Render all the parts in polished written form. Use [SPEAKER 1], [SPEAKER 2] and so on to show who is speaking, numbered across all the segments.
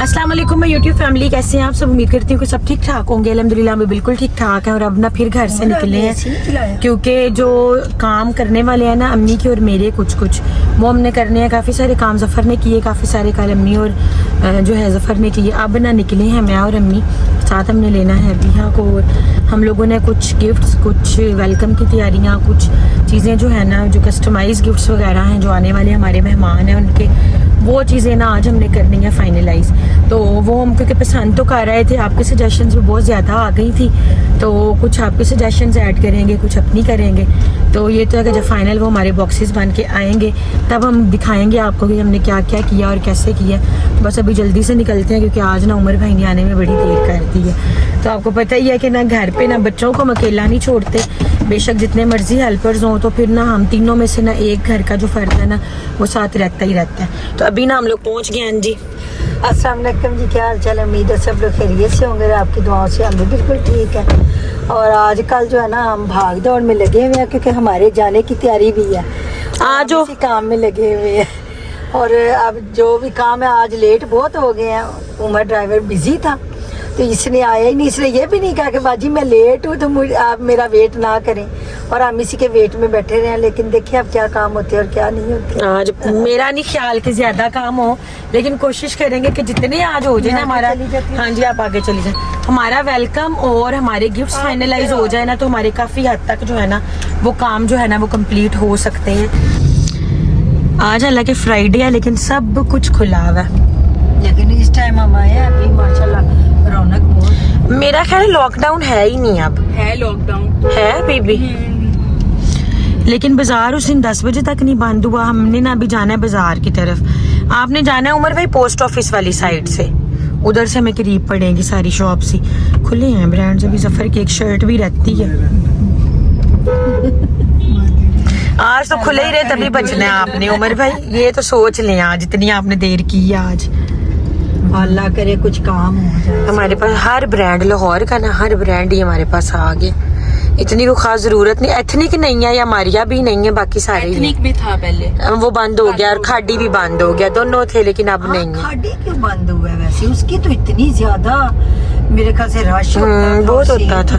[SPEAKER 1] अस्सलाम वालेकुम मैं यूट्यूब फैमिली, कैसे हैं आप सब। उम्मीद करती हूँ कि सब ठीक ठाक होंगे। अल्हम्दुलिल्लाह मैं बिल्कुल ठीक ठाक है। और अब ना फिर घर से निकले हैं क्योंकि जो काम करने वाले हैं ना अम्मी के और मेरे कुछ वो हमने करने हैं। काफ़ी सारे काम जफ़र ने किए, काफ़ी सारे कल अम्मी और जो है जफ़र ने किए। अब ना निकले हैं मैं और अम्मी, साथ हमने लेना है बिहा को। हम लोगों ने कुछ गिफ्ट्स, कुछ वेलकम की तैयारियाँ, कुछ चीज़ें जो है ना जो कस्टमाइज़ गिफ्ट्स वगैरह हैं जो आने वाले हमारे मेहमान हैं उनके, वो चीज़ें ना आज हमने करनी है फाइनलाइज। तो वो हम क्योंकि पसंद तो कर रहे थे, आपके सजेशंस भी बहुत ज़्यादा आ गई थी, तो कुछ आपके सजेशंस ऐड करेंगे, कुछ अपनी करेंगे। तो ये तो है कि जब फाइनल वो हमारे बॉक्सेस बन के आएंगे तब हम दिखाएंगे आपको कि हमने क्या क्या किया और कैसे किया। तो बस अभी जल्दी से निकलते हैं क्योंकि आज ना उमर भाई ने आने में बड़ी देर कर दी है। तो आपको पता ही है कि ना घर पे ना बच्चों को हम अकेला नहीं छोड़ते, बेशक जितने मर्जी हेल्पर्स हों, तो फिर ना हम तीनों में से ना एक घर का जो फ़र्द है ना वो साथ रहता ही रहता है। तो अभी ना हम लोग पहुँच गए हैं जी।
[SPEAKER 2] अस्सलाम वालेकुम जी, क्या हाल चाल है। उम्मीद है सब लोग खैरियत से होंगे, आपकी दुआओं से हम भी बिल्कुल ठीक है। और आजकल जो है ना हम भाग दौड़ में लगे हुए हैं क्योंकि हमारे जाने की तैयारी भी है।
[SPEAKER 1] आज
[SPEAKER 2] इसी काम में लगे हुए हैं और अब जो भी काम है आज लेट बहुत हो गए हैं। उमर ड्राइवर बिजी था तो इसने आया ही नहीं, इसने ये भी नहीं कहा कि बाजी मैं लेट हूँ तो आप मेरा वेट ना करें, और हम इसी के वेट में बैठे रहे हैं। लेकिन देखिए अब क्या काम होते हैं और क्या नहीं होते।
[SPEAKER 1] आज मेरा नहीं ख्याल कि ज्यादा काम हो, लेकिन कोशिश करेंगे कि जितने आज हो जाए ना हमारा। हाँ जी, आप आगे चली जाए। हमारा वेलकम और हमारे गिफ्ट्स फाइनलाइज हो जाए ना तो हमारे काफी हद तक जो है ना वो काम जो है ना वो कंप्लीट हो सकते हैं। आज हालांकि फ्राइडे है लेकिन सब कुछ खुला हुआ है।
[SPEAKER 2] लेकिन इस टाइम हम आए हैं अभी माशाल्लाह रौनक बहुत।
[SPEAKER 1] मेरा ख्याल लॉकडाउन है ही नहीं, अब
[SPEAKER 3] है लॉकडाउन
[SPEAKER 1] है बेबी। लेकिन बाजार उस दिन 10 बजे तक नहीं बंद हुआ। हमने ना अभी जाना है बाजार की तरफ। आपने जाना है उमर भाई पोस्ट ऑफिस वाली साइड से, उधर से हमें करीब पड़ेगी सारी शॉप्स ही खुले हैं। ब्रांड्स अभी जफर की एक शर्ट भी रहती है। आज तो खुले ही रहे तभी बचना है आपने उमर भाई, ये तो सोच लें आज इतनी आपने देर की है। आज
[SPEAKER 2] अल्लाह करे कुछ काम हो जाए।
[SPEAKER 1] हमारे पास हर ब्रांड लाहौर का ना हर ब्रांड ही हमारे पास आ गया। इतनी को खास जरूरत नहीं। एथनिक नहीं है या मारिया भी नहीं है, बाकी सारे
[SPEAKER 3] एथनिक भी था पहले,
[SPEAKER 1] वो बंद हो गया। और खाड़ी भी बंद हो गया, दोनों थे लेकिन अब नहीं है।
[SPEAKER 2] खाड़ी क्यों बंद हुआ है वैसे? उसकी तो इतनी ज्यादा मेरे ख्याल से रश
[SPEAKER 1] बहुत होता था।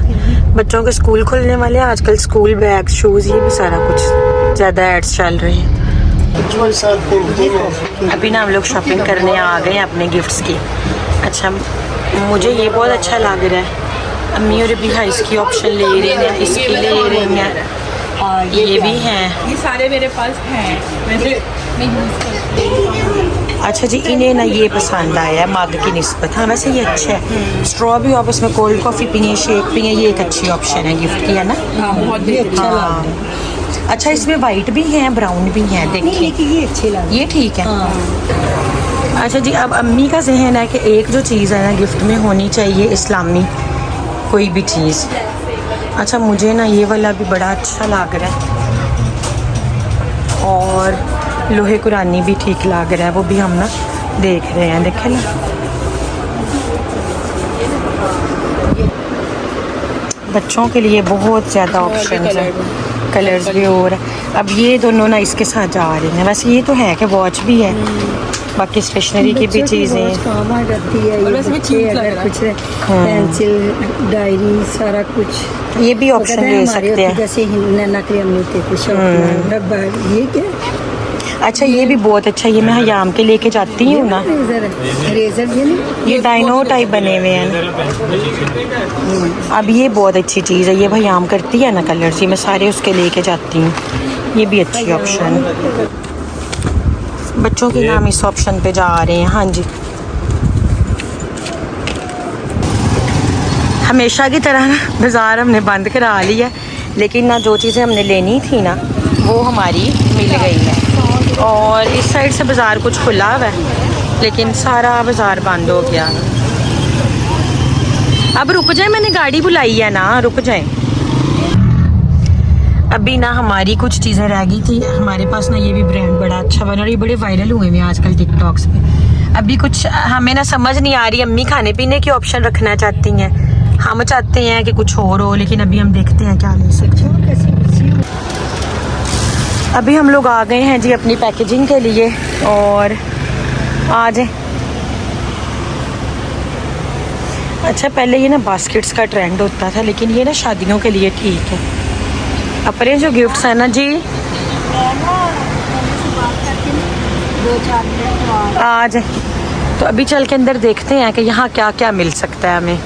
[SPEAKER 1] बच्चों के स्कूल खुलने वाले हैं आजकल, स्कूल बैग, शूज, ये भी सारा कुछ ज्यादा एड्स चल रहे हैं। अभी ना हम लोग शॉपिंग करने आ गए हैं अपने गिफ्ट्स की। अच्छा, मुझे ये बहुत अच्छा लग रहा है। अम्मी और अभी हाँ इसकी ऑप्शन ले रही हैं, इसकी ले रही हैं, ये भी हैं।
[SPEAKER 3] ये सारे मेरे पास हैं, वैसे मैं यूज करती हूं।
[SPEAKER 1] अच्छा जी, इन्हें ना ये पसंद आया मग की निस्बत। हाँ वैसे ये अच्छा है। स्ट्रॉ भी आप इसमें कोल्ड कॉफ़ी पिए, शेक पिए, ये एक अच्छी ऑप्शन है गिफ्ट की, है ना।
[SPEAKER 3] हाँ बहुत अच्छा लग रहा है।
[SPEAKER 1] अच्छा, इसमें वाइट भी है, ब्राउन भी है, देखिए
[SPEAKER 2] ये अच्छे लग,
[SPEAKER 1] ये ठीक है। अच्छा जी, अब अम्मी का जहन है कि एक जो चीज़ है ना गिफ्ट में होनी चाहिए इस्लामी कोई भी चीज़। अच्छा, मुझे ना ये वाला भी बड़ा अच्छा लग रहा है और लोहे कुरानी भी ठीक लग रहा है, वो भी हम ना देख रहे हैं। देखे ना, बच्चों के लिए बहुत ज़्यादा ऑप्शन है, कलर्स भी। और अब ये दोनों ना इसके साथ जा रहे हैं। वैसे ये तो है कि वॉच भी है, बाकी स्टेशनरी की भी चीज़ें
[SPEAKER 2] काम आ जाती है।
[SPEAKER 3] और वैसे भी ठीक लग रहा है।
[SPEAKER 2] कुछ पेंसिल, डायरी, सारा कुछ
[SPEAKER 1] ये भी ऑप्शन ले सकते हैं।
[SPEAKER 2] जैसे नैना क्रीम लेते थे शॉप में, ये क्या?
[SPEAKER 1] अच्छा, ये भी बहुत अच्छा, ये मैं हयाम के लेके जाती हूँ ना।
[SPEAKER 2] रेजर भी नहीं,
[SPEAKER 1] ये डायनो टाइप बने हुए हैं। अब ये बहुत अच्छी चीज़ है, ये हयाम करती है ना कलर से, मैं सारे उसके लेके जाती हूँ। ये भी अच्छी ऑप्शन है। बच्चों के नाम इस ऑप्शन पे जा रहे हैं। हाँ जी, हमेशा की तरह ना बाज़ार हमने बंद करा लिया, लेकिन ना जो चीज़ें हमने लेनी थी ना वो हमारी मिल गई है। और इस साइड से बाज़ार कुछ खुला हुआ है लेकिन सारा बाज़ार बंद हो गया। अब रुक जाए, मैंने गाड़ी बुलाई है ना, रुक जाए। अभी ना हमारी कुछ चीज़ें रह गई थी हमारे पास ना, ये भी ब्रांड बड़ा अच्छा बना और ये बड़े वायरल हुए हैं आजकल टिकटॉक्स पे। अभी कुछ हमें ना समझ नहीं आ रही, अम्मी खाने पीने की ऑप्शन रखना चाहती हैं, हम चाहते हैं कि कुछ और हो, लेकिन अभी हम देखते हैं क्या ले सकते हैं। अभी हम लोग आ गए हैं जी अपनी पैकेजिंग के लिए और आ जाए। अच्छा पहले ये ना बास्केट्स का ट्रेंड होता था, लेकिन ये ना शादियों के लिए ठीक है। अपने जो गिफ्ट्स हैं ना जी,
[SPEAKER 2] 2-4 मिनट बाद
[SPEAKER 1] आ जाए। तो अभी चल के अंदर देखते हैं कि यहाँ क्या क्या मिल सकता है हमें।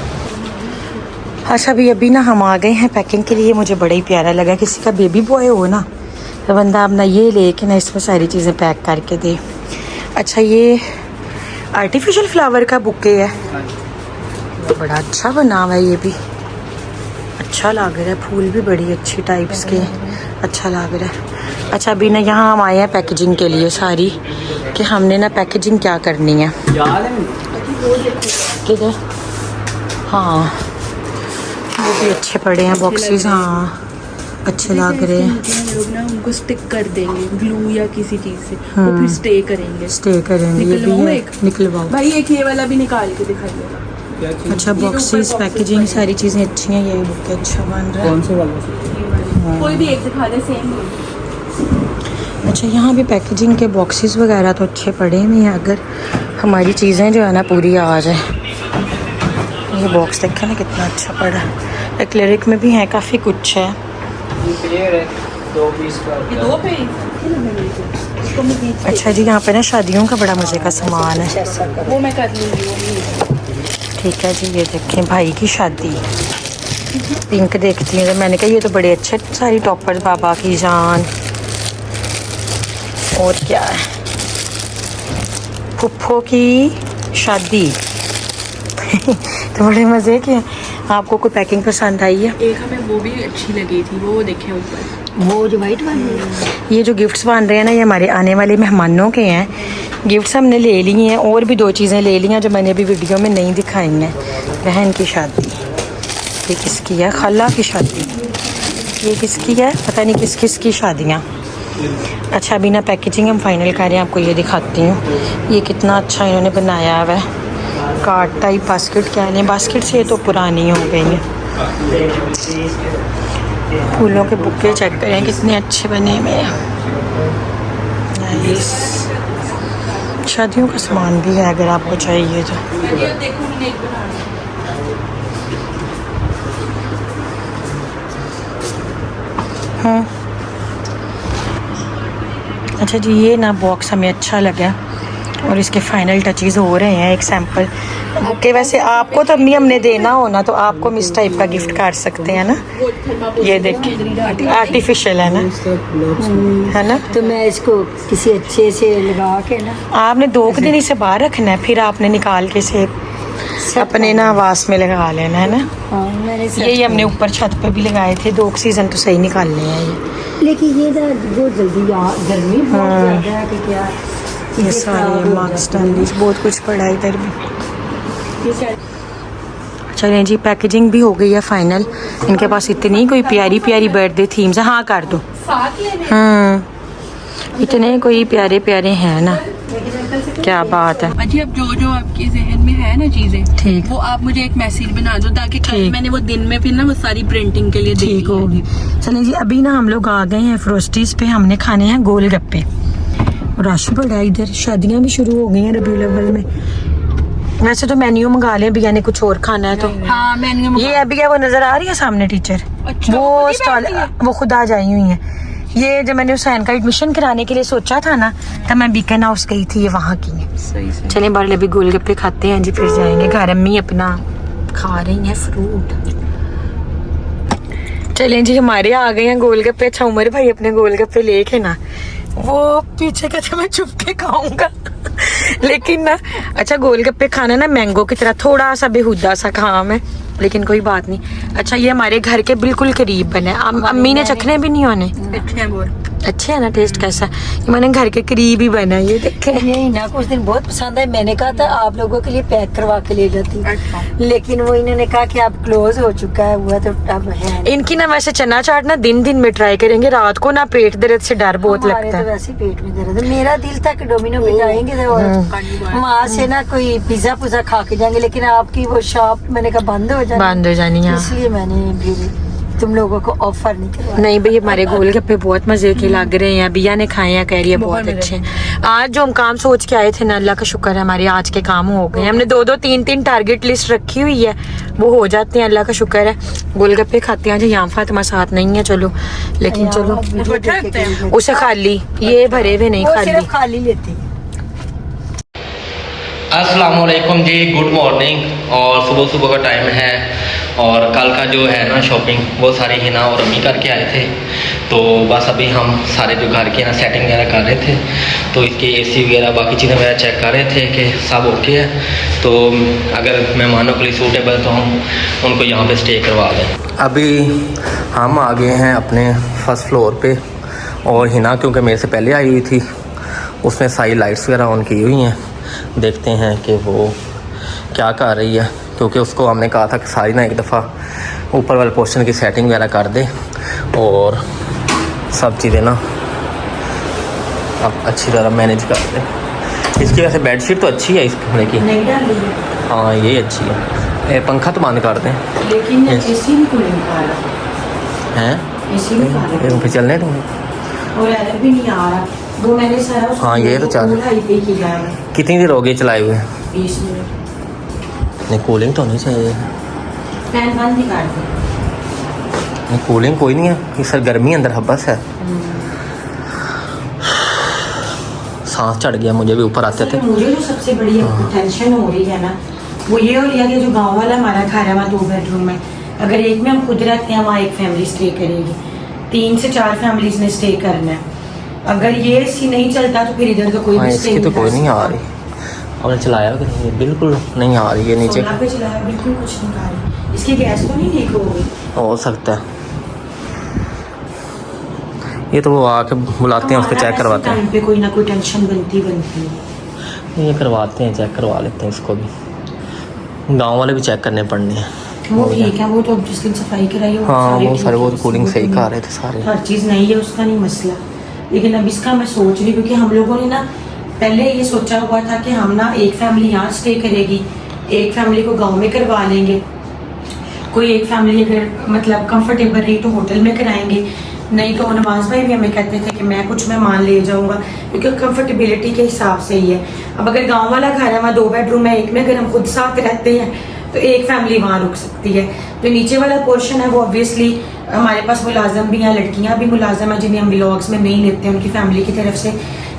[SPEAKER 1] अच्छा अभी ना हम आ गए हैं पैकिंग के लिए। मुझे बड़ा ही प्यारा लगा, किसी का बेबी बॉय हो ना तो बंदा अपना ये लेके ना इसमें सारी चीज़ें पैक करके दे। अच्छा ये आर्टिफिशियल फ्लावर का बुके है, बड़ा अच्छा बना हुआ है, ये भी अच्छा लग रहा है, फूल भी बड़ी अच्छी टाइप्स के अच्छा लग रहा है। अच्छा अभी ना यहाँ हम आए हैं पैकेजिंग के लिए सारी, कि हमने ना पैकेजिंग क्या करनी है। किधर? हाँ वो भी अच्छे पड़े हैं बॉक्सेस, हाँ अच्छे लग रहे हैं।
[SPEAKER 3] लोग ना उनको स्टिक कर देंगे ग्लू या किसी चीज से, वो फिर स्टे करेंगे।
[SPEAKER 1] स्टे करेंगे, ये भी है, निकलवाओ
[SPEAKER 3] भाई एक ये वाला भी निकाल के दिखाइएगा।
[SPEAKER 1] अच्छा बॉक्सेस पैकेजिंग सारी चीज़ें अच्छी हैं, ये बुके अच्छा बन रहा है।
[SPEAKER 4] कौन से वाला?
[SPEAKER 3] कोई भी एक दिखा दे, सेम।
[SPEAKER 1] अच्छा यहाँ भी पैकेजिंग के बॉक्सेस वगैरह तो अच्छे पड़े हुए हैं, अगर हमारी चीज़ें जो है ना पूरी आ जाए। ये बॉक्स देखें ना कितना अच्छा पड़ा है, एक्लेरिक में भी है, काफ़ी कुछ है।
[SPEAKER 4] है 2 पीस का।
[SPEAKER 3] ये 2 पे
[SPEAKER 1] अच्छा जी यहाँ पे ना शादियों का बड़ा मज़े का सामान है,
[SPEAKER 3] वो मैं कर लूँगी।
[SPEAKER 1] ठीक है जी। ये देखें भाई की शादी, पिंक देखती हैं तो मैंने कहा ये तो बड़े अच्छे सारी टॉपर्स, बाबा की जान। और क्या है, फुफ्फो की शादी तो बड़े मज़े के हैं। आपको कोई पैकिंग पसंद आई है?
[SPEAKER 3] एक हमें वो भी अच्छी लगी थी, वो देखे ऊपर,
[SPEAKER 2] वो जो वाइट वाली है,
[SPEAKER 1] ये जो गिफ्ट्स बन रहे हैं ना, ये हमारे आने वाले मेहमानों के हैं। गिफ्ट्स हमने ले ली हैं और भी 2 चीज़ें ले ली हैं जो मैंने अभी वीडियो में नहीं दिखाई हैं। बहन की शादी, ये किसकी है? खाला की शादी, ये किसकी है? पता नहीं किस किस की शादियाँ। अच्छा अभी ना पैकेजिंग हम फाइनल कर रहे हैं, आपको ये दिखाती हूँ। ये कितना अच्छा इन्होंने बनाया हुआ है, कार्ड टाइप बास्केट कह लें, बास्केट से तो पुरानी हो गई है। फूलों के बुके चेक करें कितने अच्छे बने हुए हैं। नाइस। शादियों का सामान भी है अगर आपको चाहिए तो। हाँ अच्छा जी ये ना बॉक्स हमें अच्छा लगा और इसके फाइनल टचेस हो रहे हैं। एक सैंपल बुके, वैसे आपको तो अम्मी हमने देना हो ना तो आपको हम इस टाइप का गिफ्ट कर सकते हैं ना। ये देखिए आर्टिफिशियल है ना, है ना।
[SPEAKER 2] तो मैं इसको किसी अच्छे से लगा के ना,
[SPEAKER 1] आपने 2 दिन इसे बाहर रखना है, फिर आपने निकाल के इसे अपने ना वास में लगा लेना है ना।
[SPEAKER 2] हाँ मैंने
[SPEAKER 1] यही हमने ऊपर छत पे भी लगाए थे, 2 सीजन तो सही निकालने हैं ये।
[SPEAKER 2] लेकिन ये ना बहुत जल्दी गर्मी बहुत ज़्यादा है कि क्या
[SPEAKER 1] ये सारे मार्क्स डालिश बहुत कुछ पड़ा है इधर भी। चलें जी पैकेजिंग भी हो गई है फाइनल। इनके पास इतनी कोई प्यारी प्यारी बर्थडे थीम्स है, हाँ कर दो। इतने कोई प्यारे प्यारे हैं ना, क्या बात है।
[SPEAKER 3] अजी अब जो जो आपके जहन में है ना चीजें,
[SPEAKER 1] ठीक,
[SPEAKER 3] वो आप मुझे एक मैसेज बना दो ताकि कल मैंने वो दिन में फिर ना वो सारी प्रिंटिंग के लिए
[SPEAKER 1] ठीक होगी। चलें जी अभी ना हम लोग आ गए हैं फ्रोस्टीज पे, हमने खाने हैं गोलगप्पे। रश बड़ा है इधर, शादियां भी शुरू हो गई हैं रबीउल अव्वल में। वैसे तो मेन्यू मंगा लें, भैया ने कुछ और खाना है तो।
[SPEAKER 3] हाँ मेन्यू
[SPEAKER 1] ये अभी क्या वो नजर आ रही है सामने टीचर,
[SPEAKER 3] अच्छा,
[SPEAKER 1] वो स्टॉल वो खुद आ जाई हुई है। ये जब मैंने हुसैन का एडमिशन कराने के लिए सोचा था ना, तब मैं बीकन हाउस गई थी, ये वहाँ की है।
[SPEAKER 3] सही से।
[SPEAKER 1] चलें बाहर अभी गोलगप्पे खाते हैं जी, फिर जाएंगे घर। अम्मी अपना खा रही हैं फ्रूट। चलें जी हमारे आ गए हैं गोलगप्पे। अच्छा उमर भाई अपने गोलगप्पे लेके ना वो पीछे कहते मैं चुप के खाऊंगा लेकिन ना अच्छा गोलगप्पे खाना ना मैंगो की तरह थोड़ा सा बेहुदा सा काम है, लेकिन कोई बात नहीं। अच्छा ये हमारे घर के बिल्कुल करीब बना है। अम्मी ने चखने भी नहीं होने।
[SPEAKER 3] अच्छे हैं बहुत।
[SPEAKER 1] अच्छे है ना, टेस्ट कैसा है? ये मैंने घर के करीब ही बना है, ये देखे।
[SPEAKER 2] यही ना कुछ दिन बहुत पसंद है, मैंने कहा था आप लोगों के लिए पैक करवा के ले जाती,
[SPEAKER 3] अच्छा।
[SPEAKER 2] लेकिन वो इन्होंने कहा कि अब क्लोज हो चुका है, हुआ तो अब है नहीं।
[SPEAKER 1] इनकी ना वैसे चना चाट ना दिन दिन में ट्राई करेंगे, रात को ना पेट दर्द से डर बहुत
[SPEAKER 2] हमारे
[SPEAKER 1] लगता
[SPEAKER 2] तो
[SPEAKER 1] है।
[SPEAKER 2] वैसे ही पेट में दर्द है। मेरा दिल था कि डोमिनो पे जाएंगे तो और वहाँ से ना कोई पिज्जा पुज्जा खा के जाएंगे, लेकिन आपकी वो शॉप मैंने कहा बंद हो जाए,
[SPEAKER 1] बंद हो जानी है।
[SPEAKER 2] इसलिए मैंने भी तुम लोगों को ऑफर नहीं करवाया।
[SPEAKER 1] नहीं भाई, हमारे गोलगप्पे बहुत मजे के लग रहे हैं। बिया ने खाए हैं, कह रही है बहुत अच्छे हैं। आज जो हम काम सोच के आए थे ना, अल्लाह का शुक्र है हमारे आज के काम हो गए। हमने 2-2 3-3 टारगेट लिस्ट रखी हुई है, वो हो जाते हैं, अल्लाह का शुक्र है। गोलगप्पे खाते हैं। यहाँ फातिमा साथ नहीं है, चलो लेकिन चलो
[SPEAKER 2] वीडियो देख के गई।
[SPEAKER 1] उसे खाली, ये भरे हुए नहीं
[SPEAKER 2] वो
[SPEAKER 1] खाली।
[SPEAKER 2] सिर्फ खाली लेती है।
[SPEAKER 5] अस्सलाम वालेकुम जी, गुड मॉर्निंग। और सुबह सुबह का टाइम है और कल का जो है ना शॉपिंग वो सारी हिना और अम्मी करके आए थे। तो बस अभी हम सारे जो घर की ना सेटिंग वगैरह कर रहे थे, तो इसके एसी वगैरह बाकी चीज़ें वगैरह चेक कर रहे थे कि सब ओके है। तो अगर मेहमानों के लिए सूटेबल तो हम उनको यहाँ पे स्टे करवा दें। अभी हम आ गए हैं अपने फर्स्ट फ्लोर पे और हिना क्योंकि मेरे से पहले आई हुई थी, उसने सारी लाइट्स वगैरह ऑन की हुई हैं। देखते हैं कि वो क्या कर रही है, क्योंकि उसको हमने कहा था कि सारी ना एक दफ़ा ऊपर वाले पोर्शन की सेटिंग वगैरह कर दे और सब चीज़ें ना अब अच्छी तरह मैनेज कर दे। इसकी वैसे बेडशीट तो अच्छी है इस कमरे की,
[SPEAKER 1] नहीं डाल रही है,
[SPEAKER 5] हाँ ये अच्छी है। पंखा तो बंद कर दें,
[SPEAKER 1] लेकिन एसी भी कूलिंग खा रहा
[SPEAKER 5] हैं
[SPEAKER 1] एसी भी खा रहा
[SPEAKER 5] फिर चलने तुम्हें।
[SPEAKER 1] और एयर भी नहीं आ रहा। वो मैंने सारा उसको
[SPEAKER 5] हाँ, ये तो चल।
[SPEAKER 1] फुल हाई पे किया है।
[SPEAKER 5] कितनी देर हो गई चलाए हुए?
[SPEAKER 1] 20 मिनट।
[SPEAKER 5] नहीं कूलिंग तो नहीं चाहिए।
[SPEAKER 1] फैन बंद ही कर दे।
[SPEAKER 5] नहीं कूलिंग कोई नहीं है, इस सर गर्मी अंदर हब्बस है। सांस चढ़ गया मुझे भी ऊपर आते थे।
[SPEAKER 1] मुझे जो सबसे बड़ी टेंशन हो रही है ना, वो ये हो रही है कि जो गांव वाला हमारा घर है वहाँ 2 बेडरूम है। अगर एक में हम खुद रहते हैं, वहाँ एक फैमिली स्टे करेगी, 3 से 4 फैमिलीज ने स्टे करना है। अगर ये एसी नहीं चलता तो फिर इधर तो कोई भी स्टे
[SPEAKER 5] इसकी तो कोई नहीं आ रही। और चलाया कि नहीं? बिल्कुल नहीं आ रही है नीचे।
[SPEAKER 1] सोलह पे चलाया, बिल्कुल कुछ नहीं आ रही। इसकी गैस तो नहीं लीक हो गई?
[SPEAKER 5] हो सकता है, ये तो वो आके बुलाते हैं, उसको चेक करवाते हैं।
[SPEAKER 1] टाइम पे कोई ना कोई टेंशन बनती है।
[SPEAKER 5] ये करवाते हैं, चेक करवा लेते हैं इसको भी। गांव वाले भी चेक करने पड़ने हैं।
[SPEAKER 1] वो ठीक है, वो तो अब जिस दिन सफाई कराई हो
[SPEAKER 5] हाँ वो सारे वो
[SPEAKER 1] ठीक है,
[SPEAKER 5] कूलिंग सही
[SPEAKER 1] वो
[SPEAKER 5] कर रहे थे सारे।
[SPEAKER 1] हर चीज़ नहीं है, उसका नहीं मसला। लेकिन अब इसका मैं सोच रही हूँ, क्योंकि हम लोगों ने ना पहले ये सोचा हुआ था कि हम ना एक फैमिली यहाँ स्टे करेगी, एक फैमिली को गांव में करवा लेंगे, कोई एक फैमिली अगर मतलब कंफर्टेबल रही तो होटल में कराएंगे, नहीं तो नवाज भाई भी हमें कहते थे कि मैं कुछ मेहमान ले जाऊंगा, क्योंकि कंफर्टेबिलिटी के हिसाब से ही है। अब अगर गांव वाला घर है, वहाँ 2 बेडरूम है, एक में अगर हम खुद साथ रहते हैं तो एक फैमिली वहाँ रुक सकती है। जो नीचे वाला पोर्शन है वो ऑब्वियसली हमारे पास मुलाजम भी हैं, लड़कियाँ भी मुलाजम हैं जिन्हें हम व्लॉग्स में नहीं लेते हैं, उनकी फैमिली की तरफ से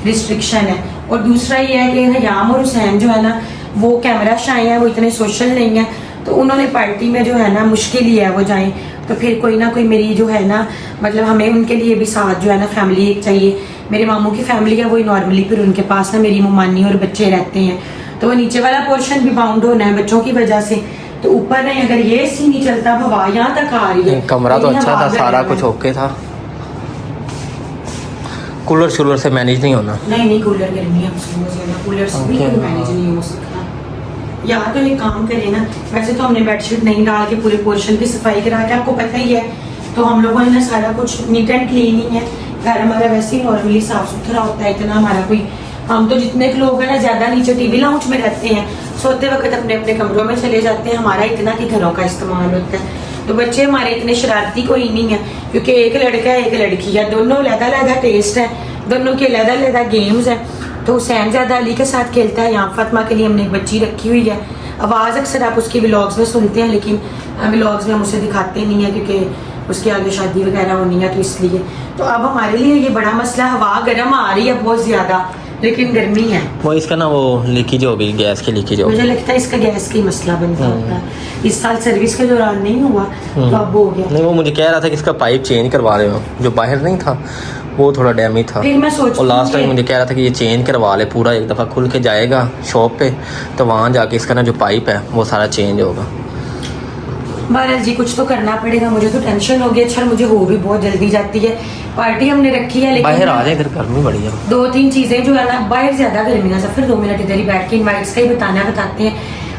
[SPEAKER 1] रिस्ट्रिक्शन है। और दूसरा ये है कि हयाम और हुसैन जो है ना वो कैमरा शाय हैं, वो इतने सोशल नहीं है, तो उन्होंने पार्टी में जो है ना मुश्किल ही है वो जाएं। तो फिर कोई ना कोई मेरी जो है ना मतलब हमें उनके लिए भी साथ जो है ना फैमिली एक चाहिए। मेरे मामू की फैमिली है, वही नॉर्मली फिर उनके पास ना मेरी मुमानी और बच्चे रहते हैं, तो वो नीचे वाला पोर्शन भी बाउंड होना है बच्चों की वजह से। तो ऊपर नहीं, अगर ये सी नहीं चलता, हवा यहाँ तक आ रही है।
[SPEAKER 5] कमरा तो अच्छा था, सारा कुछ
[SPEAKER 1] हो।
[SPEAKER 5] ओके था। कूलर शूलर से मैनेज नहीं होना।
[SPEAKER 1] नहीं कूलर गर्मी है, कूलर से भी मैनेज नहीं हो सकता। या तो एक काम करें ना, वैसे तो हमने बेडशीट नहीं डाल के पूरे पोर्शन की सफाई करा के, आपको पता ही है, तो हम लोगों ने ना सारा कुछ नीट एंड क्लीन ही है। घर हमारा वैसे ही नॉर्मली साफ सुथरा होता है, इतना हमारा कोई, हम तो जितने लोग हैं ना ज्यादा नीचे टीवी लाउंज में रहते हैं, सोते वक्त अपने अपने कमरों में चले जाते हैं, हमारा इतना कि घरों का इस्तेमाल होता है। तो बच्चे हमारे इतने शरारती कोई नहीं है, क्योंकि एक लड़का है एक लड़की है, दोनों अलग-अलग टेस्ट है, दोनों के अलग-अलग गेम्स हैं। तो हुसैन ज़्यादा अली के साथ खेलता है, यहाँ फातिमा के लिए हमने एक बच्ची रखी हुई है। आवाज़ अक्सर आप उसकी व्लॉग्स में सुनते हैं, लेकिन व्लॉग्स में हम उसे दिखाते नहीं है क्योंकि उसके आगे शादी वगैरह होनी है, तो इसलिए। तो अब हमारे लिए ये बड़ा मसला, हवा गर्म आ रही है बहुत ज़्यादा, लेकिन गर्मी है।
[SPEAKER 5] वो इसका ना वो लीकेज हो गई, गैस की लीकेज हो गई।
[SPEAKER 1] मुझे लगता है इसका गैस का ही मसला बनता होता है। इस साल सर्विस के दौरान नहीं हुआ तो अब हो गया।
[SPEAKER 5] नहीं वो मुझे कह रहा था कि इसका पाइप चेंज करवा रहे हो, जो बाहर नहीं था वो थोड़ा डैमेज था।
[SPEAKER 1] फिर मैं सोच
[SPEAKER 5] और लास्ट टाइम मुझे कह रहा था कि ये चेंज करवा ले, पूरा एक दफ़ा खुल के जाएगा शॉप पे, तो वहाँ जाके इसका ना जो पाइप है वो सारा चेंज होगा।
[SPEAKER 1] बहरहाल जी कुछ तो करना पड़ेगा, मुझे तो टेंशन हो गई। अच्छा मुझे हो भी बहुत जल्दी जाती है, पार्टी हमने रखी है
[SPEAKER 5] बाहर
[SPEAKER 1] लेकिन
[SPEAKER 5] आ जाए, घर गर्मी बड़ी है।
[SPEAKER 1] 2-3 चीज़ें जो है ना, बाहर ज़्यादा गर्मी ना सफ़र 2 मिनट इधर ही बैठ के इनवाइट्स का ही बताते हैं।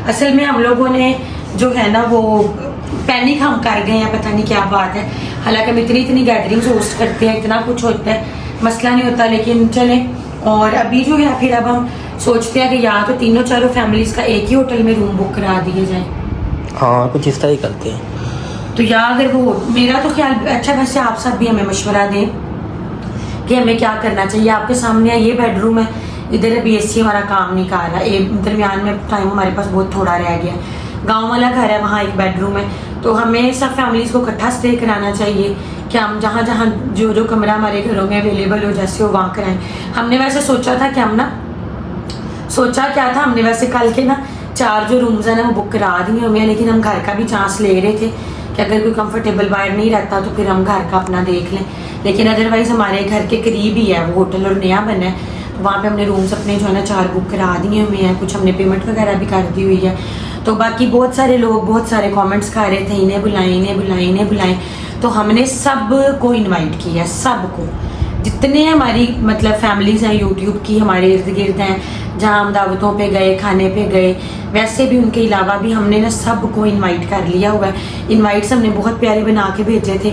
[SPEAKER 1] असल में हम लोगों ने जो है ना वो पैनिक हम कर गए हैं, पता नहीं क्या बात है। हालांकि हम इतनी गैदरिंग्स होस्ट करते हैं, इतना कुछ होता है, मसला नहीं होता, लेकिन चले। और अभी जो है फिर अब हम सोचते हैं कि या तो 3-4 फैमिलीज़ का एक ही होटल में रूम बुक करा दिए जाए।
[SPEAKER 5] हाँ कुछ इस तरह ही करते हैं।
[SPEAKER 1] तो या अगर वो, मेरा तो ख्याल अच्छा, वैसे आप सब भी हमें मशवरा दें कि हमें क्या करना चाहिए। आपके सामने ये बेडरूम है, इधर अभी एसी हमारा काम नहीं कर रहा, एक दरमियान में टाइम हमारे पास बहुत थोड़ा रह गया। गांव वाला घर है, वहाँ एक बेडरूम है, तो हमें सब फैमिलीज़ को इकट्ठा स्टे कराना चाहिए कि हम जहाँ जहाँ जो कमरा हमारे घरों में अवेलेबल हो जैसे हो वहाँ कराएं। हमने वैसे सोचा था कि हमने वैसे कल के ना 4 जो रूम्स हैं ना वो बुक करा दिए हमें, लेकिन हम घर का भी चांस ले रहे थे कि अगर कोई कंफर्टेबल बाहर नहीं रहता तो फिर हम घर का अपना देख लें। लेकिन अदरवाइज़ हमारे घर के करीब ही है वो होटल और नया बना है, तो वहाँ पे हमने रूम्स अपने जो है ना 4 बुक करा दिए हुए हैं, कुछ हमने पेमेंट वगैरह भी कर दी हुई है। तो बाकी बहुत सारे लोग बहुत सारे कमेंट्स कर रहे थे इन्हें बुलाएं, तो हमने सब को इनवाइट किया, सबको, जितने हमारी मतलब फैमिलीज़ हैं यूट्यूब की हमारे इर्द गिर्द हैं, जहाँ हम दावतों पे गए, खाने पे गए, वैसे भी उनके अलावा भी हमने ना सबको इनवाइट कर लिया हुआ है। इनवाइट्स हमने बहुत प्यारे बना के भेजे थे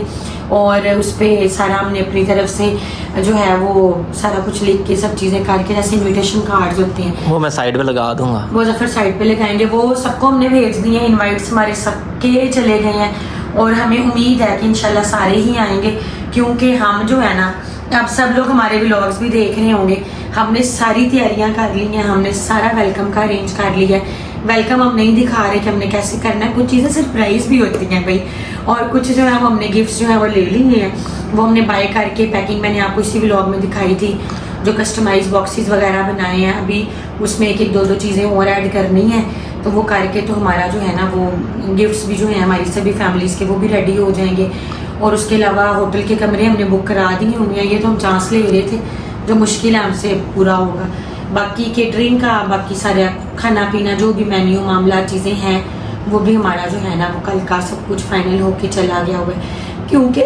[SPEAKER 1] और उस पर सारा हमने अपनी तरफ से जो है वो सारा कुछ लिख के सब चीज़ें करके, जैसे इनविटेशन कार्ड्स होते हैं
[SPEAKER 5] वो मैं साइड पे लगा दूंगा,
[SPEAKER 1] वो जफर साइड पे लगाएंगे, वो सबको हमने भेज दिए हैं। इनवाइट्स हमारे सबके चले गए हैं और हमें उम्मीद है कि इंशाल्लाह सारे ही आएंगे, क्योंकि हम जो है ना, अब सब लोग हमारे व्लॉग्स भी देख रहे होंगे, हमने सारी तैयारियां कर ली हैं, हमने सारा वेलकम का अरेंज कर लिया है। वेलकम हम नहीं दिखा रहे कि हमने कैसे करना है, कुछ चीज़ें सरप्राइज भी होती हैं भाई, और कुछ जो है वो हमने गिफ्ट्स जो है वो ले लिए हैं, वो हमने बाय करके पैकिंग मैंने आपको इसी व्लॉग में दिखाई थी, जो कस्टमाइज बॉक्सेस वगैरह बनाए हैं। अभी उसमें 1-1, 2-2 चीज़ें और ऐड करनी है, तो वो करके तो हमारा जो है ना वो गिफ्ट्स भी जो है हमारी सभी फैमिलीज़ के वो भी रेडी हो जाएंगे। और उसके अलावा होटल के कमरे हमने बुक करा दिए होंगे, ये तो हम चांस ले रहे थे, जो मुश्किल है हमसे पूरा होगा। बाकी केटरिंग का, बाकी सारा खाना पीना जो भी मेन्यू मामला चीज़ें हैं, वो भी हमारा जो है ना वो कल का सब कुछ फाइनल होके चला गया हुआ है, क्योंकि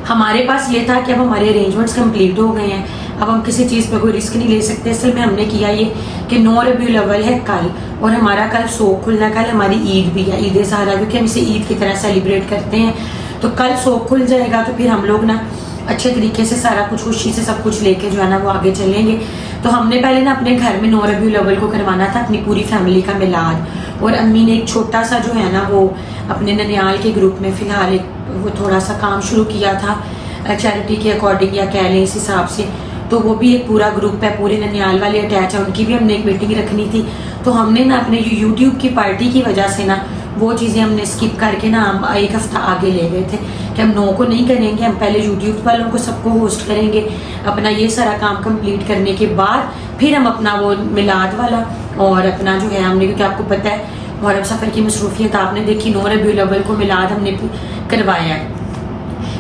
[SPEAKER 1] हमारे पास ये था कि अब हमारे अरेंजमेंट्स कंप्लीट हो गए हैं, अब हम किसी चीज़ पे कोई रिस्क नहीं ले सकते। असल में हमने किया ये कि 9 रबीउल अव्वल है कल, और हमारा कल सोख खुलना, कल हमारी ईद भी है, ईद ज़हरा, क्योंकि हम इसे ईद की तरह सेलिब्रेट करते हैं। तो कल सोख खुल जाएगा तो फिर हम लोग ना अच्छे तरीके से सारा कुछ खुशी से सब कुछ लेके जो है ना वो आगे चलेंगे। तो हमने पहले ना अपने घर में 9 रबीउल अव्वल को करवाना था अपनी पूरी फैमिली का मिलाद, और अम्मी ने एक छोटा सा जो है ना वो अपने ननियाल के ग्रुप में फ़िलहाल एक वो थोड़ा सा काम शुरू किया था चैरिटी के अकॉर्डिंग, या कह लें इस हिसाब से। तो वो भी एक पूरा ग्रुप है, पूरे ननियाल वाले अटैच है, उनकी भी हमने एक मीटिंग रखनी थी। तो हमने ना अपने यूट्यूब की पार्टी की वजह से ना वो चीज़ें हमने स्किप करके ना हम 1 हफ्ता आगे ले गए थे कि हम 9 को नहीं करेंगे, हम पहले यूट्यूब वालों को सबको होस्ट करेंगे, अपना ये सारा काम कंप्लीट करने के बाद फिर हम अपना वो मिलाद वाला और अपना जो है हमने, क्योंकि आपको पता है मुहर्रम सफ़र की मसरूफियत आपने देखी, 9 रबीउल अव्वल को मिलाद हमने करवाया है।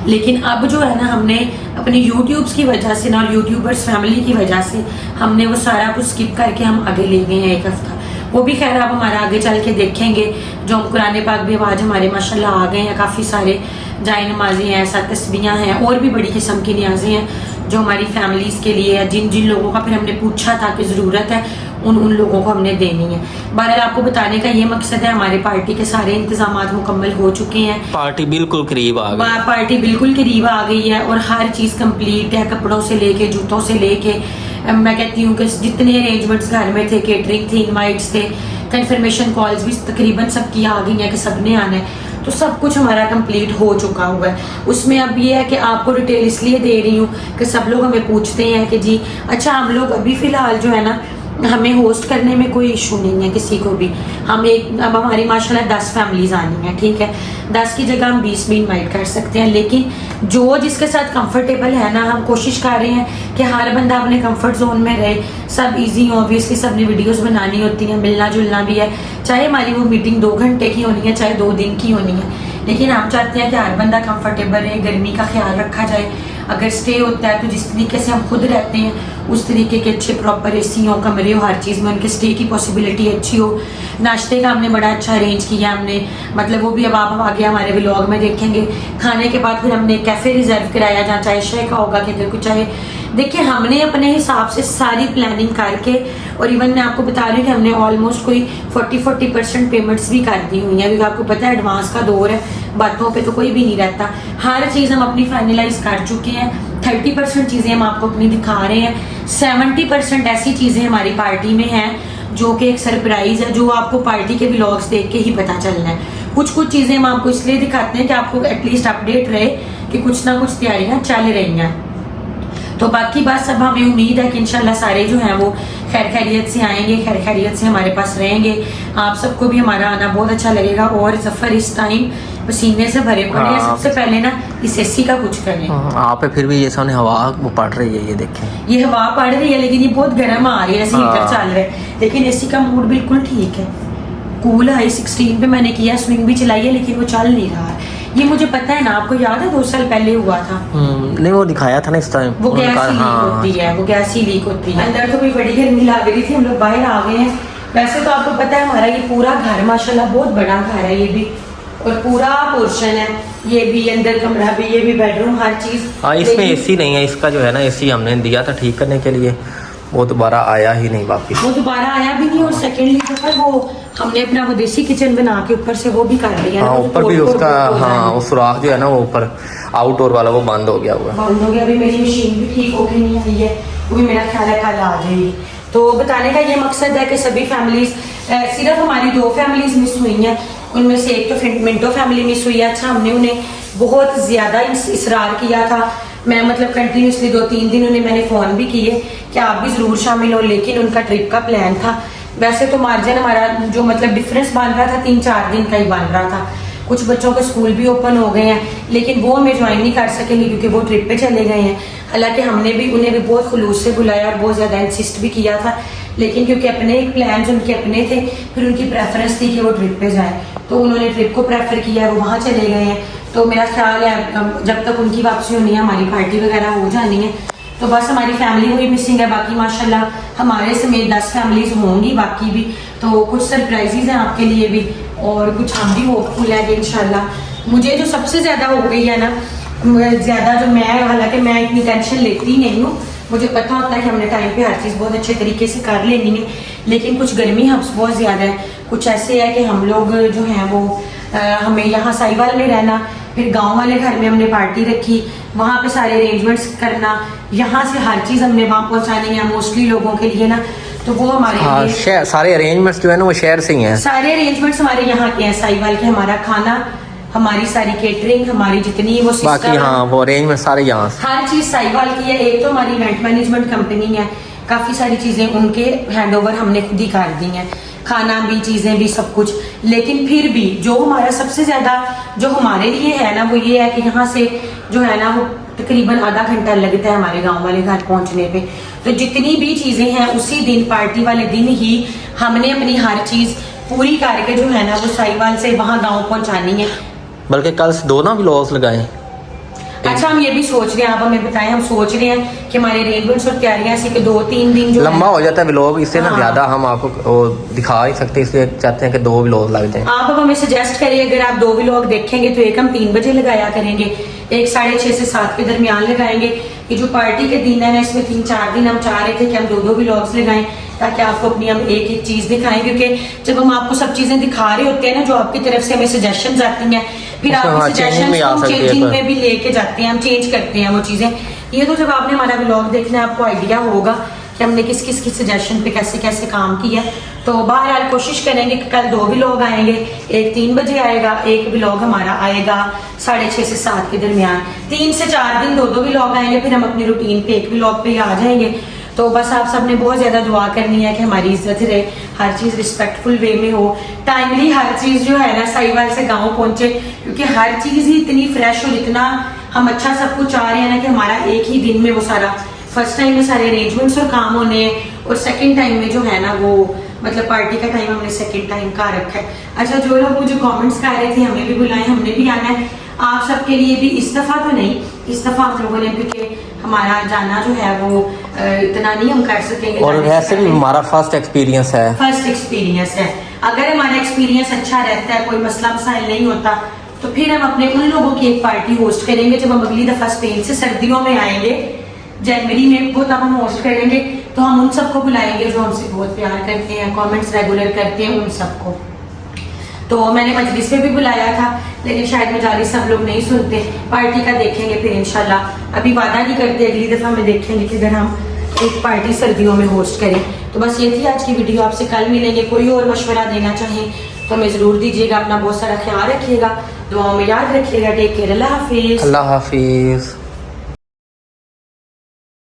[SPEAKER 1] लेकिन अब जो है ना हमने अपने यूट्यूब्स की वजह से ना, और यूट्यूबर्स फैमिली की वजह से हमने वो सारा कुछ स्किप करके हम आगे ले गए हैं 1 हफ्ता। वो भी खैर आप हमारा आगे चल के देखेंगे, जो हम कुरान पाक भी आज हमारे माशाल्लाह आ गए हैं, काफ़ी सारे जाए नमाज़ी हैं, ऐसा तस्बीहां हैं, और भी बड़ी किस्म की न्याज़ें हैं जो हमारी फैमिलीज़ के लिए है, जिन जिन लोगों का फिर हमने पूछा था कि ज़रूरत है उन लोगों को हमने देनी है। बहरहाल आपको बताने का ये मकसद है, हमारे पार्टी के सारे इंतजाम मुकम्मल हो चुके हैं,
[SPEAKER 5] पार्टी बिल्कुल करीब आ गई,
[SPEAKER 1] पार्टी बिल्कुल करीब आ गई है, और हर चीज़ कंप्लीट है, कपड़ों से लेके जूतों से लेके, मैं कहती हूँ कि जितने अरेंजमेंट्स घर में थे, केटरिंग थी, इनवाइट्स थे, कंफर्मेशन कॉल्स भी तकरीबन सबकी आ गई हैं कि सब ने आना है, तो सब कुछ हमारा कंप्लीट हो चुका हुआ है। उसमें अब ये है कि आपको डिटेल इसलिए दे रही हूँ कि सब लोग हमें पूछते हैं कि जी अच्छा हम लोग अभी फ़िलहाल जो है ना हमें होस्ट करने में कोई इशू नहीं है किसी को भी, हम अब हमारी माशाल्लाह 10 फैमिलीज आनी है, ठीक है, 10 की जगह हम 20 भी इनवाइट कर सकते हैं, लेकिन जो जिसके साथ कंफर्टेबल है ना, हम कोशिश कर रहे हैं कि हर बंदा अपने कंफर्ट जोन में रहे, सब इजी, ऑब्वियसली सब ने वीडियोस बनानी होती हैं, मिलना जुलना भी है, चाहे हमारी वो मीटिंग 2 घंटे की होनी है, चाहे 2 दिन की होनी है, लेकिन हम चाहते हैं कि हर बंदा कंफर्टेबल रहे, गर्मी का ख्याल रखा जाए, अगर स्टे होता है तो जिस तरीके से हम खुद रहते हैं उस तरीके के अच्छे प्रॉपर एसी हो, कमरे हो, हर चीज़ में उनके स्टे की पॉसिबिलिटी अच्छी हो। नाश्ते का हमने बड़ा अच्छा अरेंज किया हमने, मतलब वो भी अब आप आगे हमारे व्लॉग में देखेंगे। खाने के बाद फिर हमने कैफ़े रिजर्व कराया जहाँ चाय शाय का होगा कि अगर कुछ चाहे। देखिए हमने अपने हिसाब से सारी प्लानिंग करके, और इवन मैं आपको बता रही हूँ कि हमने ऑलमोस्ट कोई 40% पेमेंट्स भी कर दी हुई हैं, क्योंकि आपको पता है एडवांस का दौर है, बातों पे तो कोई भी नहीं रहता। हर चीज़ हम अपनी फाइनलाइज कर चुके हैं। 30% चीज़ें हम आपको अपनी दिखा रहे हैं। 70% ऐसी चीज़ें हमारी पार्टी में हैं जो कि एक सरप्राइज है, जो आपको पार्टी के व्लॉग्स देख के ही पता चलना है। कुछ चीज़ें हम आपको इसलिए दिखाते हैं कि आपको एटलीस्ट अपडेट रहे कि कुछ ना कुछ तैयारियां चल रही हैं। तो बाकी बात सब हमें उम्मीद है कि इंशाल्लाह सारे जो हैं वो खैर खैरियत से आएंगे, खैर खैरियत से हमारे पास रहेंगे। आप सबको भी हमारा आना बहुत अच्छा लगेगा। और जफर इस टाइम पसीने से भरे पड़े हैं। सबसे पहले ना इस एसी का कुछ करें।
[SPEAKER 5] आप पे फिर भी ये सामने हवा वो पड़ रही है, ये देखें
[SPEAKER 1] ये हवा पड़ रही है लेकिन ये बहुत गर्म आ रही है, ऐसे हीटर चल रहा है। लेकिन एसी का मूड बिल्कुल ठीक है, कूल है। 16 पे मैंने किया, स्विंग भी चलाई है लेकिन वो चल नहीं रहा है। ये मुझे पता है ना, आपको याद है 2 साल पहले हुआ था।
[SPEAKER 5] नहीं वो दिखाया था ना इस टाइम,
[SPEAKER 1] वो गैस ही लीक होती है, वो गैस ही लीक होती है। अंदर तो कोई बड़ी गर्मी लग रही थी, हम लोग बाहर आ गए हैं। वैसे तो आपको पता है हमारा ये पूरा घर माशाल्लाह बहुत बड़ा घर है, ये भी और पूरा पोर्शन है, ये भी अंदर कमरा भी, ये भी बेडरूम, हर चीज।
[SPEAKER 5] इसमें एसी नहीं है, इसका जो है ना एसी हमने दिया था ठीक करने के लिए, वो दोबारा आया ही नहीं वापिस।
[SPEAKER 1] वो दोबारा आया भी नहीं। और सेकेंडली तो वो हमने अपना वो देसी किचन बना के ऊपर से वो भी कर लिया।
[SPEAKER 5] हाँ ऊपर भी उसका, हाँ वो सुराख जो है ना वो ऊपर आउटडोर वाला वो बंद हो गया हुआ है।
[SPEAKER 1] बंद हो गया। अभी मेरी मशीन भी ठीक होके नहीं आई है, वो भी मेरा ख्याल है कल आ जाएगी। तो बताने का ये मकसद है कि सभी फैमिलीज, सिर्फ हमारी 2 फैमिलीज मिस हुई हैं, उनमें से एक तो मिंटो फैमिली मिस हुई है। अच्छा हमने उन्हें बहुत ज़्यादा इसरार किया था, मैं मतलब कंटिन्यूसली 2-3 दिन उन्हें मैंने फ़ोन भी किए कि आप भी ज़रूर शामिल हो, लेकिन उनका ट्रिप का प्लान था। वैसे तो मार्जिन हमारा जो मतलब डिफरेंस बन रहा था 3-4 दिन का ही बन रहा था। कुछ बच्चों के स्कूल भी ओपन हो गए हैं लेकिन वो हमें ज्वाइन नहीं कर सकेंगे क्योंकि वो ट्रिप पे चले गए हैं। हालांकि हमने भी उन्हें भी बहुत खुलूस से बुलाया और बहुत ज़्यादा इंसिस्ट भी किया था, लेकिन क्योंकि अपने एक प्लान उनके अपने थे, फिर उनकी प्रेफरेंस थी कि वो ट्रिप पे जाए, तो उन्होंने ट्रिप को प्रेफर किया, वो वहाँ चले गए हैं। तो मेरा ख्याल है जब तक उनकी वापसी होनी है, हमारी पार्टी वगैरह हो जानी है, तो बस हमारी फैमिली वही मिसिंग है। बाकी माशाल्लाह हमारे समेत 10 फैमिलीज होंगी बाकी भी, तो कुछ सरप्राइजेज हैं आपके लिए भी और कुछ हम भी होपफुल है कि इंशाल्लाह। मुझे जो सबसे ज़्यादा हो गई है ना, ज़्यादा जो मैं, हालांकि मैं इतनी टेंशन लेती नहीं हूँ, मुझे पता होता है कि हमने टाइम पे हर चीज़ बहुत अच्छे तरीके से कर लेनी है, लेकिन कुछ गर्मी हब्स बहुत ज़्यादा है। कुछ ऐसे है कि हम लोग जो हैं वो हमें यहाँ साहिवाल में रहना, फिर गांव वाले घर में हमने पार्टी रखी, वहाँ पे सारे अरेंजमेंट्स करना, यहाँ से हर चीज़ हमने वहाँ पहुँचानी है मोस्टली लोगों के लिए ना, तो वो हमारे लिए
[SPEAKER 5] सारे अरेंजमेंट्स जो है ना वो शहर से ही हैं।
[SPEAKER 1] सारे अरेंजमेंट्स हमारे यहाँ के हैं साहिवाल के। हमारा खाना, हमारी सारी केटरिंग, हमारी जितनी वो
[SPEAKER 5] बाकी हाँ वो अरेंजमेंट सारे यहाँ,
[SPEAKER 1] हर चीज़ साहिवाल की है। एक तो हमारी इवेंट मैनेजमेंट कंपनी है, काफ़ी सारी चीज़ें उनके हैंडओवर हमने खुद ही कर दी हैं, खाना भी, चीज़ें भी, सब कुछ। लेकिन फिर भी जो हमारा सबसे ज़्यादा जो हमारे लिए है ना, वो ये है कि यहाँ से जो है ना वो तकरीबन आधा घंटा लगता है हमारे गांव वाले घर पहुँचने पे। तो जितनी भी चीज़ें हैं उसी दिन, पार्टी वाले दिन ही हमने अपनी हर चीज़ पूरी करके जो है ना वो साहिवाल से वहाँ गाँव पहुँचानी है।
[SPEAKER 5] बल्कि कल से 2 ना व्लॉग्स लगाए।
[SPEAKER 1] अच्छा हम ये भी सोच रहे हैं, आप हमें बताएं, हम सोच रहे हैं कि हमारे अरेंजमेंट्स और तैयारियां ऐसी कि 2-3 दिन जो
[SPEAKER 5] लंबा हो जाता है व्लॉग, इससे ना
[SPEAKER 1] हाँ।
[SPEAKER 5] ज़्यादा हम आपको वो दिखा नहीं सकते, इसलिए चाहते हैं कि 2 व्लॉग लग जाएं।
[SPEAKER 1] आप अब हमें सजेस्ट करिए, अगर आप 2 व्लॉग देखेंगे तो एक हम 3 बजे लगाया करेंगे, एक 6:30 से 7 के दरमियान लगाएंगे। ये जो पार्टी के दिन है ना, इसमें 3-4 दिन हम चाह रहे थे कि हम 2-2 व्लॉग्स लगाएं ताकि आपको अपनी हम एक चीज़ दिखाएं, क्योंकि जब हम आपको सब चीज़ें दिखा रहे होते हैं ना, जो आपकी तरफ से हमें सजेशन आती हैं, फिर आप सजेशन चेंजिंग में भी लेके जाते हैं, हम चेंज करते हैं वो चीज़ें। ये तो जब आपने हमारा व्लॉग देखना है आपको आइडिया होगा कि हमने किस किस की सजेशन पे कैसे कैसे काम किया। तो बहरहाल कोशिश करेंगे कि कल 2 व्लॉग आएंगे, एक 3 बजे आएगा, एक व्लॉग हमारा आएगा 6:30 से 7 के दरमियान। 3 से 4 दिन 2-2 व्लॉग आएंगे, फिर हम अपनी रूटीन पे एक व्लॉग पे ही आ जाएंगे। तो बस आप सबने बहुत ज़्यादा दुआ करनी है कि हमारी इज्जत रहे, हर चीज़ रिस्पेक्टफुल वे में हो, टाइमली हर चीज़ जो है ना साहिवाल से गाँव पहुँचे, क्योंकि हर चीज़ ही इतनी फ्रेश और इतना हम अच्छा सब कुछ चाह रहे हैं ना कि हमारा एक ही दिन में वो सारा, फर्स्ट टाइम में सारे अरेंजमेंट्स और काम होने हैं, और सेकेंड टाइम में जो है ना वो मतलब पार्टी का टाइम हमने सेकेंड टाइम का रखा है। अच्छा जो लोग मुझे कमेंट्स कर रहे थे हमें भी बुलाएं, हमने भी आना है, आप सबके लिए भी इस दफ़ा तो नहीं, इस दफ़ा हम लोगों ने, क्योंकि हमारा जाना जो है वो इतना नहीं हम कर सकेंगे,
[SPEAKER 5] और वैसे भी हमारा फर्स्ट एक्सपीरियंस है।
[SPEAKER 1] फर्स्ट एक्सपीरियंस है। अगर हमारा एक्सपीरियंस अच्छा रहता है, कोई मसला मसाइल नहीं होता, तो फिर हम अपने उन लोगों की एक पार्टी होस्ट करेंगे जब हम अगली दफ़ा स्पेन से सर्दियों में आएंगे, जनवरी में, वो तब हम होस्ट करेंगे। तो हम उन सबको बुलाएंगे जो हमसे बहुत प्यार करते हैं, कमेंट्स रेगुलर करते हैं, उन सबको। तो मैंने मजलिस में भी बुलाया था, लेकिन शायद मजालिस सब लोग नहीं सुनते। पार्टी का देखेंगे फिर इंशाल्लाह। अभी वादा नहीं करते, अगली दफ़ा में देखेंगे कि अगर हम एक पार्टी सर्दियों में होस्ट करें। तो बस ये थी आज की वीडियो। आपसे कल मिलेंगे। कोई और मशवरा देना चाहें तो हमें ज़रूर दीजिएगा। अपना बहुत सारा ख्याल रखिएगा, दुआओं में याद रखिएगा। Take care. अल्लाह हाफिज़।
[SPEAKER 5] अल्लाह हाफिज़।